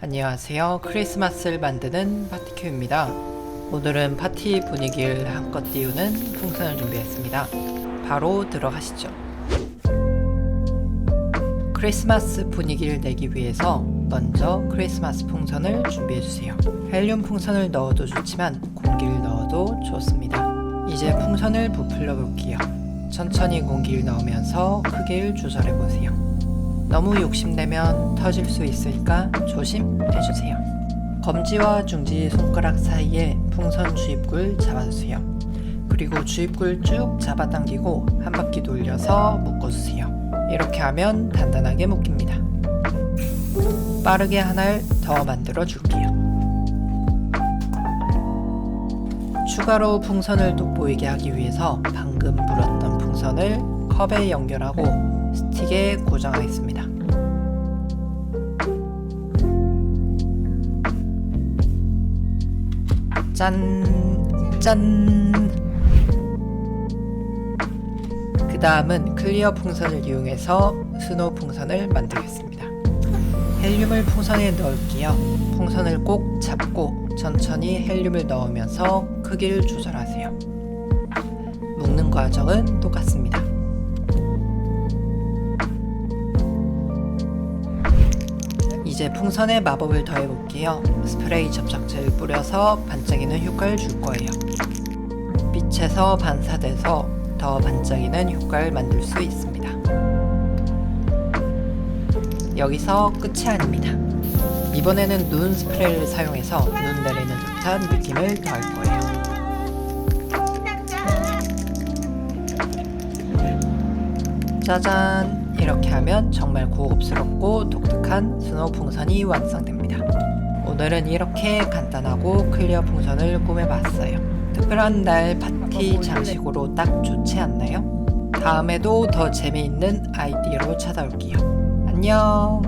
안녕하세요. 크리스마스를 만드는 파티큐입니다. 오늘은 파티 분위기를 한껏 띄우는 풍선을 준비했습니다. 바로 들어가시죠. 크리스마스 분위기를 내기 위해서 먼저 크리스마스 풍선을 준비해주세요. 헬륨 풍선을 넣어도 좋지만 공기를 넣어도 좋습니다. 이제 풍선을 부풀려 볼게요. 천천히 공기를 넣으면서 크기를 조절해보세요. 너무 욕심내면 터질 수 있으니까 조심해주세요. 검지와 중지 손가락 사이에 풍선 주입구를 잡아주세요. 그리고 주입구를 쭉 잡아당기고 한 바퀴 돌려서 묶어주세요. 이렇게 하면 단단하게 묶입니다. 빠르게 하나를 더 만들어 줄게요. 추가로 풍선을 돋보이게 하기 위해서 방금 불었던 풍선을 컵에 연결하고 스틱에 고정하겠습니다. 짠! 짠! 그 다음은 클리어 풍선을 이용해서 스노우 풍선을 만들겠습니다. 헬륨을 풍선에 넣을게요. 풍선을 꼭 잡고 천천히 헬륨을 넣으면서 크기를 조절하세요. 묶는 과정은 똑같습니다. 이제 풍선에 마법을 더해볼게요. 스프레이 접착제를 뿌려서 반짝이는 효과를 줄 거예요. 빛에서 반사돼서 더 반짝이는 효과를 만들 수 있습니다. 여기서 끝이 아닙니다. 이번에는 눈 스프레이를 사용해서 눈 내리는 듯한 느낌을 더할 거예요. 짜잔! 이렇게 하면 정말 고급스럽고 독특한 스노우 풍선이 완성됩니다. 오늘은 이렇게 간단하고 클리어 풍선을 꾸며봤어요. 특별한 날 파티 장식으로 딱 좋지 않나요? 다음에도 더 재미있는 아이디어로 찾아올게요. 안녕!